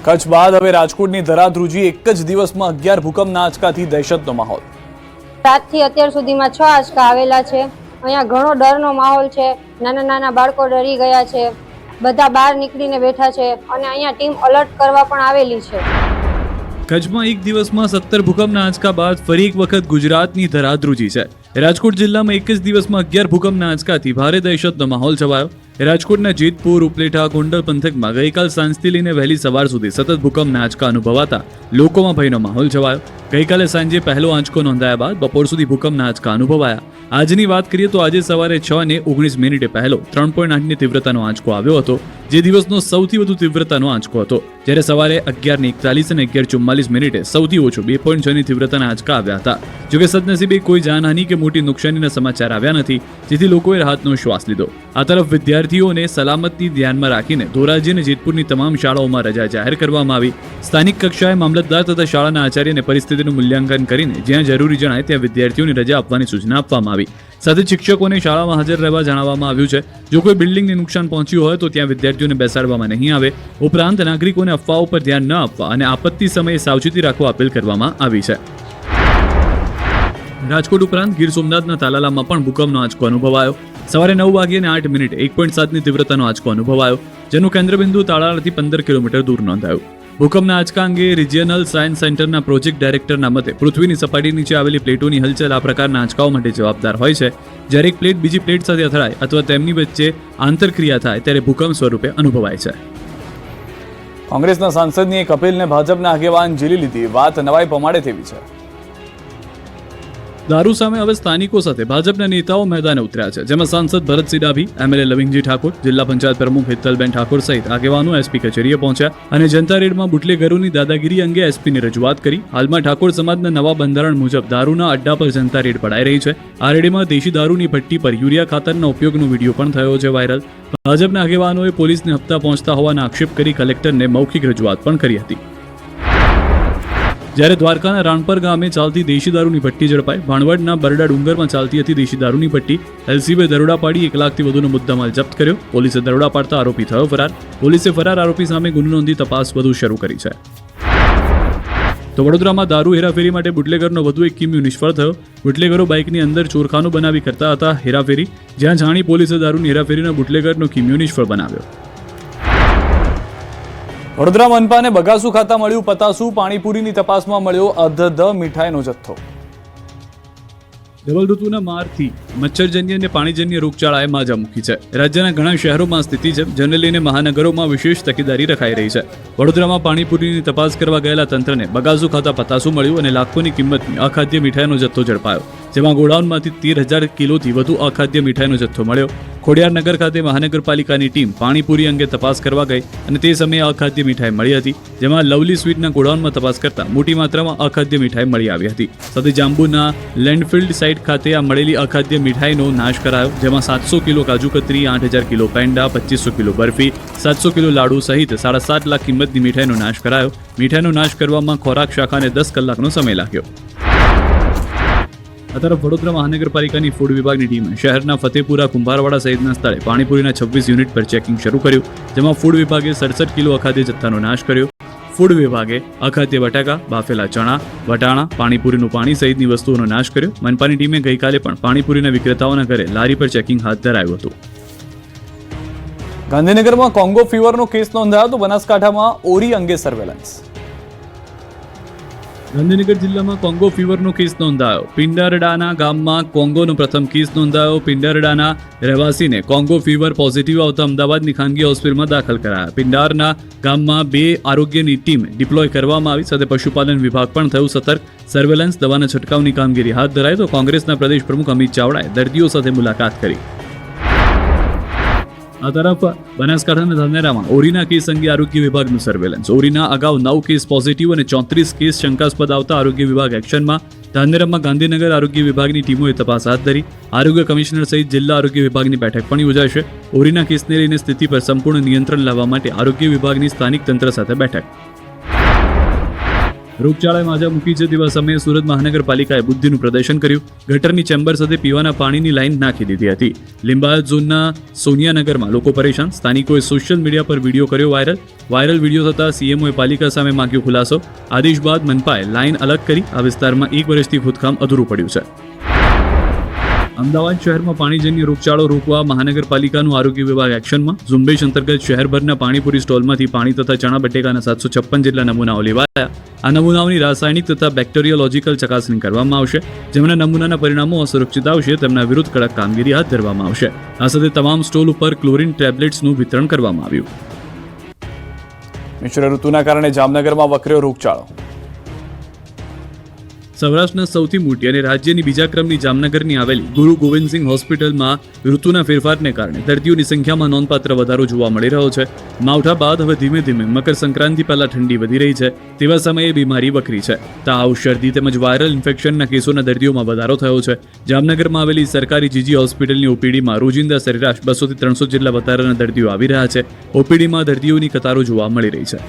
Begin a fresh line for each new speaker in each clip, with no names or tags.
કચ્છ બાદ હવે રાજકોટની ધરાધ્રુજી એક જ દિવસમાં 11 ભૂકંપના આંચકાથી દહેશતનો માહોલ.
રાતથી અત્યાર સુધીમાં 6 આંચકા આવેલા છે. અહીંયા ઘણો ડરનો માહોલ છે. નાના નાના બાળકો ડરી ગયા છે. બધા બહાર નીકળીને બેઠા છે અને અહીંયા ટીમ અલર્ટ કરવા પણ આવેલી છે.
કચ્છમાં એક દિવસમાં 17 ભૂકંપના આંચકા બાદ ફરી એક વખત ગુજરાતની ધરાધ્રુજી છે. રાજકોટ જિલ્લામાં એક જ દિવસમાં 11 ભૂકંપના આંચકાથી ભારે દહેશતનો માહોલ છવાયો. રાજકોટના જેતપુર, ઉપલેટા, ગોંડલ પંથકમાં ગઈકાલ સાંજથી લઈને વહેલી સવાર સુધી સતત ભૂકંપના આંચકા અનુભવાતા લોકોમાં ભયનો માહોલ છવાયો. ગઈકાલે સાંજે પહેલો આંચકો નોંધાયા બાદ બપોર સુધી ભૂકંપના આંચકા અનુભવાયા. આજની વાત કરીએ તો આજે સવારે 6:19 પહેલો 3.8ની તીવ્રતાનો આંચકો આવ્યો હતો, જે દિવસનો સૌથી વધુ તીવ્રતાનો આંચકો હતો. જ્યારે સવારે 11:41 અને 11:44 સૌથી ઓછો 2.6ની તીવ્રતાના આંચકા આવ્યા હતા. જોકે સદનસીબે કોઈ જાનહાની કે મોટી નુકસાનીના સમાચાર આવ્યા નથી, જેથી લોકોએ રાહતનો શ્વાસ લીધો. આ તરફ વિદ્યાર્થીઓને સલામતી ધ્યાનમાં રાખીને ધોરાજી અને જેતપુરની તમામ શાળાઓમાં રજા જાહેર કરવામાં આવી. સ્થાનિક કક્ષાએ મામલતદાર તથા શાળાના આચાર્યને પરિસ્થિતિનું મૂલ્યાંકન કરીને જ્યાં જરૂરી જણાય ત્યાં વિદ્યાર્થીઓને રજા આપવાની સૂચના આપવામાં આવી. સાથે શિક્ષકોને શાળામાં હાજર રહેવા જણાવવામાં આવ્યું છે. જો કોઈ બિલ્ડિંગને નુકસાન પહોંચ્યું હોય તો ત્યાં વિદ્યાર્થીઓને બેસાડવામાં નહીં આવે. ઉપરાંત નાગરિકોને અફવાઓ પર ધ્યાન ન આપવા અને આપત્તિ સમયે સાવચેતી રાખવા અપીલ કરવામાં આવી છે. રાજકોટ ઉપરાંત ગીર સોમનાથના તાલાલામાં પણ ભૂકંપનો આંચકો અનુભવાયો. સવારે 9:08 1.7ની તીવ્રતાનો આંચકો અનુભવાયો, જેનું કેન્દ્રબિંદુ તાલાલાથી 15 કિલોમીટર દૂર નોંધાયું. ભૂકંપના આંચકા અંગે રિજિયનલ સાયન્સ સેન્ટરના પ્રોજેક્ટ ડાયરેક્ટરના મતે પૃથ્વીની સપાટી નીચે આવેલી પ્લેટોની હલચલ આ પ્રકારના આંચકાઓ માટે જવાબદાર હોય છે. જ્યારે એક પ્લેટ બીજી પ્લેટ સાથે અથડાય અથવા તેમની વચ્ચે આંતરક્રિયા થાય ત્યારે ભૂકંપ સ્વરૂપે અનુભવાય છે.
કોંગ્રેસના સાંસદની એક અપીલને ભાજપના આગેવાન ઝીલી લીધી. વાત નવાઈ પમાડે તેવી છે.
દારૂ સામે હવે સ્થાનિકો સાથે ભાજપના નેતાઓ મેદાને ઉતર્યા છે, જેમાં સાંસદ ભરતસિંહ ડાભી, એમએલએ લવિંગજી ઠાકોર, જિલ્લા પંચાયત પ્રમુખ હેતલબેન ઠાકોર સહિત આગેવાનો એસપી કચેરીએ પહોંચ્યા અને જનતા રેડમાં બુટલેગરોની દાદાગીરી અંગે એસપીને રજૂઆત કરી. હાલમાં ઠાકોર સમાજના નવા બંધારણ મુજબ દારૂના અડ્ડા પર જનતા રેડ પડાઈ રહી છે. આ રેડમાં દેશી દારૂની ભટ્ટી પર યુરિયા ખાતરના ઉપયોગનો વિડીયો પણ થયો છે વાયરલ. ભાજપના આગેવાનોએ પોલીસને હપ્તા પહોંચતા હોવાના આક્ષેપ કરી કલેક્ટરને મૌખિક રજૂઆત પણ કરી હતી. જ્યારે દ્વારકાના રાણપર ગામે ચાલતી દેશી દારૂની ભટ્ટી ઝડપાઈ. ભાણવડના બરડા ડુંગરમાં ચાલતી હતી દેશી દારૂની ભટ્ટી. એલસીબીએ દરોડા પાડી 1 લાખથી વધુનો મુદ્દામાલ જપ્ત કર્યો. પોલીસે દરોડા પાડતા આરોપી થયો ફરાર. પોલીસે ફરાર આરોપી સામે ગુનો નોંધી તપાસ વધુ શરૂ કરી છે. તો વડોદરામાં દારૂ હેરાફેરી માટે બુટલેગરનો વધુ એક કિમિયો નિષ્ફળ થયો. બુટલેગરો બાઇકની અંદર ચોરખાનું બનાવી કરતા હતા હેરાફેરી. જ્યાં જાણી પોલીસે દારૂની હેરાફેરીના બુટલેગરનો કિમિયો નિષ્ફળ બનાવ્યો.
વડોદરા મનપાને બગાસુ ખાતા મળ્યું પતાસુ. પાણીપુરીની તપાસમાં મળ્યો અધધ મીઠાઈનો જથ્થો.
ડબલ ઋતુના મારથી મચ્છરજન્ય અને પાણીજન્ય રોગચાળાએ માજા મૂકી છે. રાજ્યના ઘણા શહેરોમાં સ્થિતિ છે, જેને લઈને મહાનગરોમાં વિશેષ તકેદારી રખાઈ રહી છે. વડોદરામાં પાણીપુરીની તપાસ કરવા ગયેલા તંત્રને બગાસુ ખાતા પતાસુ મળ્યું અને લાખોની કિંમતની અખાદ્ય મીઠાઈનો જથ્થો ઝડપાયો, જેમાં ગોડાઉનમાંથી 13,000 કિલોથી વધુ અખાદ્ય મીઠાઈનો જથ્થો મળ્યો. ખોડિયારનગર ખાતે મહાનગરપાલિકાની ટીમ પાણીપુરી અંગે તપાસ કરવા ગઈ અને તે સમયે અખાદ્ય મીઠાઈ મળી હતી, જેમાં લવલી સ્વીટના ગોડાઉનમાં તપાસ કરતા મોટી માત્રામાં અખાદ્ય મીઠાઈ મળી આવી હતી. સાથે જાંબુના લેન્ડફિલ્ડ સાઇટ ખાતે આ મળેલી અખાદ્ય મીઠાઈનો નાશ કરાયો, જેમાં 700 kilo kaju katri, 8,000 kilo peda, 2500 kilo barfi, 700 kilo laddu સહિત 7.5 લાખ કિંમતની મીઠાઈનો નાશ કરાયો. મીઠાઈનો નાશ કરવામાં ખોરાક શાખાને 10 કલાકનો સમય લાગ્યો. આ તરફ વડોદરા મહાનગરપાલિકાની ફૂડ વિભાગની ટીમે શહેરના ફતેપુરા, કુંભારવાડા સહિતના સ્થળે પાણીપુરીના 26 યુનિટ પર ચેકિંગ શરૂ કર્યું, જેમાં ફૂડ વિભાગે 67 કિલો અખાદ્ય જથ્થાનો નાશ કર્યો. ફૂડ વિભાગે અખાદ્ય બટાકા, બાફેલા ચણા, વટાણા, પાણીપુરીનું પાણી સહિતની વસ્તુઓનો નાશ કર્યો. મનપાની ટીમે ગઈકાલે પણ પાણીપુરીના વિક્રેતાઓના ઘરે લારી પર ચેકિંગ હાથ ધરાયું હતું.
ગાંધીનગરમાં કોંગો ફીવરનો કેસ નોંધાયો તો બનાસકાંઠામાં ઓરી અંગે સર્વેલન્સ.
ગાંધીનગર જિલ્લામાં કોંગો ફીવરનો કેસ નોંધાયો. પિંડારડાના ગામમાં કોંગોનો પ્રથમ કેસ નોંધાયો. પિંડારડાના રહેવાસીને કોંગો ફીવર પોઝિટિવ આવતા અમદાવાદની ખાનગી હોસ્પિટલમાં દાખલ કરાયા. પિંડારના ગામમાં 2 આરોગ્યની ટીમ ડિપ્લોય કરવામાં આવી. સાથે પશુપાલન વિભાગ પણ થયું સતર્ક. સર્વેલન્સ, દવાના છંટકાવની કામગીરી હાથ ધરાઈ તો કોંગ્રેસના પ્રદેશ પ્રમુખ અમિત ચાવડાએ દર્દીઓ સાથે મુલાકાત કરી. આ તરફ બનાસકાંઠાના ધાનેરામાં ઓરીના કેસ અંગે આરોગ્ય વિભાગનું સર્વેલન્સ. ઓરીના અગાઉ 9 કેસ પોઝિટિવ અને 34 કેસ શંકાસ્પદ આવતા આરોગ્ય વિભાગ એક્શનમાં. ધાનેરામાં ગાંધીનગર આરોગ્ય વિભાગની ટીમોએ તપાસ હાથ ધરી. આરોગ્ય કમિશનર સહિત જિલ્લા આરોગ્ય વિભાગની બેઠક પણ યોજાશે. ઓરીના કેસને લઈને સ્થિતિ પર સંપૂર્ણ નિયંત્રણ લાવવા માટે આરોગ્ય વિભાગની સ્થાનિક તંત્ર સાથે બેઠક. રોગચાળાએ માજા મૂકી છે તેવા સમયે સુરત મહાનગરપાલિકાએ બુદ્ધિનું પ્રદર્શન કર્યું. ગટરની ચેમ્બર સાથે પીવાના પાણીની લાઈન નાખી દીધી હતી. લિંબાયત ઝોનના સોનિયાનગરમાં લોકો પરેશાન. સ્થાનિકોએ સોશિયલ મીડિયા પર વિડીયો કર્યો વાયરલ વિડીયો થતાં સીએમઓએ પાલિકા સામે માંગ્યો ખુલાસો. આદેશ બાદ મનપાએ લાઈન અલગ કરી. આ વિસ્તારમાં 1 વર્ષથી ખોદકામ અધૂરું પડ્યું છે. અમદાવાદ શહેરમાં પાણીજન્ય રોગચાળો રોકવા મહાનગરપાલિકાનું આરોગ્ય વિભાગ એક્શનમાં. ઝુંબેશ અંતર્ગત શહેરભરના પાણીપુરી સ્ટોલમાંથી પાણી તથા ચણા બટેકાના 756 જેટલા નમૂનાઓ લેવાયા. આ નમૂનાઓની રાસાયણિક તથા બેક્ટેરિયોલોજીકલ ચકાસણી કરવામાં આવશે. જેમના નમૂનાના પરિણામો અસુરક્ષિત આવશે તેમના વિરુદ્ધ કડક કામગીરી હાથ ધરવામાં આવશે. આ સાથે તમામ સ્ટોલ ઉપર ક્લોરીન ટેબ્લેટ્સનું વિતરણ કરવામાં આવ્યું.
મિશ્ર ઋતુના કારણે જામનગરમાં વકર્યો રોગચાળો.
સૌરાષ્ટ્રના સૌથી મોટી અને રાજ્યની બીજા ક્રમની જામનગરની આવેલી ગુરુ ગોવિંદસિંહ હોસ્પિટલમાં ઋતુના ફેરફારને કારણે દર્દીઓની સંખ્યામાં નોંધપાત્ર વધારો જોવા મળી રહ્યો છે. માવઠા બાદ હવે ધીમે ધીમે મકર સંક્રાંતિ પહેલા ઠંડી વધી રહી છે. તેવા સમયે બીમારી વકરી છે. તાવ, શરદી તેમજ વાયરલ ઇન્ફેક્શનના કેસોના દર્દીઓમાં વધારો થયો છે. જામનગરમાં આવેલી સરકારી જીજી હોસ્પિટલની ઓપીડીમાં રોજિંદા સરેરાશ 200 થી 300 જેટલા વધારાના દર્દીઓ આવી રહ્યા છે. ઓપીડીમાં દર્દીઓની કતારો જોવા મળી રહી છે.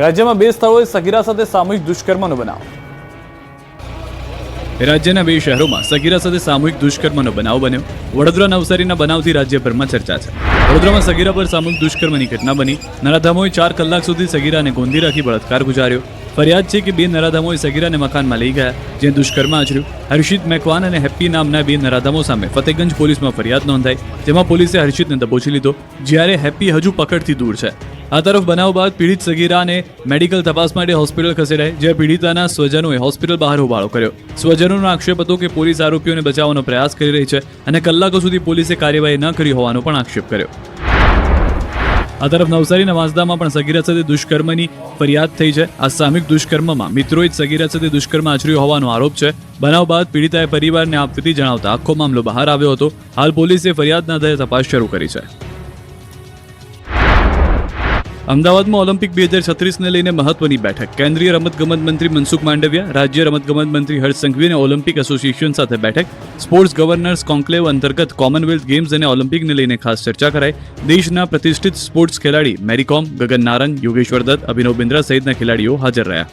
રાજ્યમાં 2 સ્થળોએ સગીરા સાથે સામૂહિક દુષ્કર્મનો બનાવ.
રાજ્યના 2 શહેરોમાં સગીરા સાથે સામૂહિક દુષ્કર્મનો બનાવ બન્યો. વડોદરા નવસારીના બનાવથી રાજ્યભરમાં ચર્ચા છે. વડોદરામાં સગીરા પર સામૂહિક દુષ્કર્મની ઘટના બની. નરાધામોએ 4 કલાક સુધી સગીરાને ગોંધી રાખી બળાત્કાર ગુજાર્યો. ફરિયાદ છે કે 2 નરાધામોએ સગીરાને મકાનમાં લઈ ગયા, જ્યાં દુષ્કર્મ આચર્યું. હર્ષિત મેકવાન અને હેપ્પી નામના 2 નરાધામો સામે ફતેગંજ પોલીસમાં ફરિયાદ નોંધાઈ, જેમાં પોલીસે હર્ષિતને દબોચી લીધો, જ્યારે હેપ્પી હજુ પકડથી દૂર છે. આ તરફ બનાવ બાદ પીડિત સગીરાને મેડિકલ તપાસ માટે હોસ્પિટલ ખસેડાઈ, જ્યાં પીડિતાના સ્વજનોએ હોસ્પિટલ બહાર હોબાળો કર્યો. સ્વજનોનો આક્ષેપ હતો કે પોલીસ આરોપીઓને બચાવવાનો પ્રયાસ કરી રહી છે અને કલાકો સુધી પોલીસે કાર્યવાહી ન કરી હોવાનો પણ આક્ષેપ કર્યો. આ તરફ નવસારીના વાંસદામાં પણ સગીરા સાથે દુષ્કર્મની ફરિયાદ થઈ છે. આ સામૂહિક દુષ્કર્મમાં મિત્રોએ જ સગીરા સાથે દુષ્કર્મ આચર્યો હોવાનો આરોપ છે. બનાવ બાદ પીડિતાએ પરિવારને આપવીતી જણાવતા આખો મામલો બહાર આવ્યો હતો. હાલ પોલીસે ફરિયાદના આધારે તપાસ શરૂ કરી છે. અમદાવાદમાં ઓલિમ્પિક 2036ને લઈને મહત્વની બેઠક. કેન્દ્રીય રમતગમત મંત્રી મનસુખ માંડવિયા, રાજ્ય રમતગમત મંત્રી હર્ષ સંઘવી અને ઓલિમ્પિક એસોસિએશન સાથે બેઠક. સ્પોર્ટ્સ ગવર્નર્સ કોન્ક્લેવ અંતર્ગત કોમનવેલ્થ ગેમ્સ અને ઓલિમ્પિકને લઈને ખાસ ચર્ચા કરાઈ. દેશના પ્રતિષ્ઠિત સ્પોર્ટ્સ ખેલાડી મેરી કોમ, ગગન નારંગ, યોગેશ્વર દત્ત, અભિનવ બિંદ્રા સહિતના ખેલાડીઓ હાજર રહ્યા.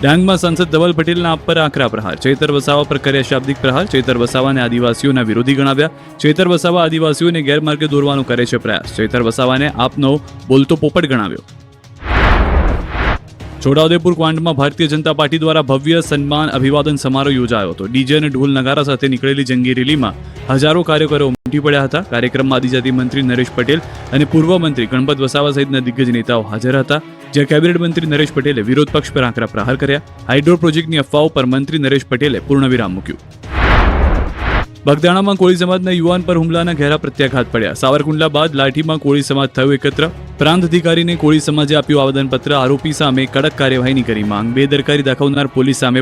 ડાંગમાં સાંસદ ધવલ પટેલના આપ પર આકરા પ્રહાર. ચેતર વસાવા પર કર્યા શાબ્દિક પ્રહાર. ચેતર વસાવાને આદિવાસીઓના વિરોધી ગણાવ્યા. ચેતર વસાવા આદિવાસીઓને ગેરમાર્ગે દોરવાનો કરે છે પ્રયાસ. ચેતર વસાવાને આપનો બોલતો પોપટ ગણાવ્યો. છોટાઉદેપુર ક્વાંટમાં ભારતીય જનતા પાર્ટી દ્વારા ભવ્ય સન્માન અભિવાદન સમારોહ યોજાયો હતો. ડીજે અને ઢોલ નગારા સાથે નીકળેલી જંગી રેલીમાં હજારો કાર્યકરો ઉમટી પડ્યા હતા. કાર્યક્રમમાં આદિજાતિ મંત્રી નરેશ પટેલ અને પૂર્વ મંત્રી ગણપત વસાવા સહિતના દિગ્ગજ નેતાઓ હાજર હતા. જ્યાં કેબિનેટ મંત્રી નરેશ પટેલે વિરોધ પક્ષ પર આકરા પ્રહાર કર્યા. હાઇડ્રો પ્રોજેક્ટની અફવાઓ પર મંત્રી નરેશ પટેલે પૂર્ણવિરામ મૂક્યું. બગદાણામાં કોળી સમાજના યુવાન પર હુમલાના ઘેરા પ્રત્યાઘાત પડ્યા. સાવરકુંડલા બાદ લાઠીમાં કોળી સમાજ થયો એકત્ર. પ્રાંત અધિકારીને કોળી સમાજે આપ્યું આવેદનપત્ર. આરોપી સામે કડક કાર્યવાહીની કરી માંગ. બેદરકારી દાખવનાર પોલીસ સામે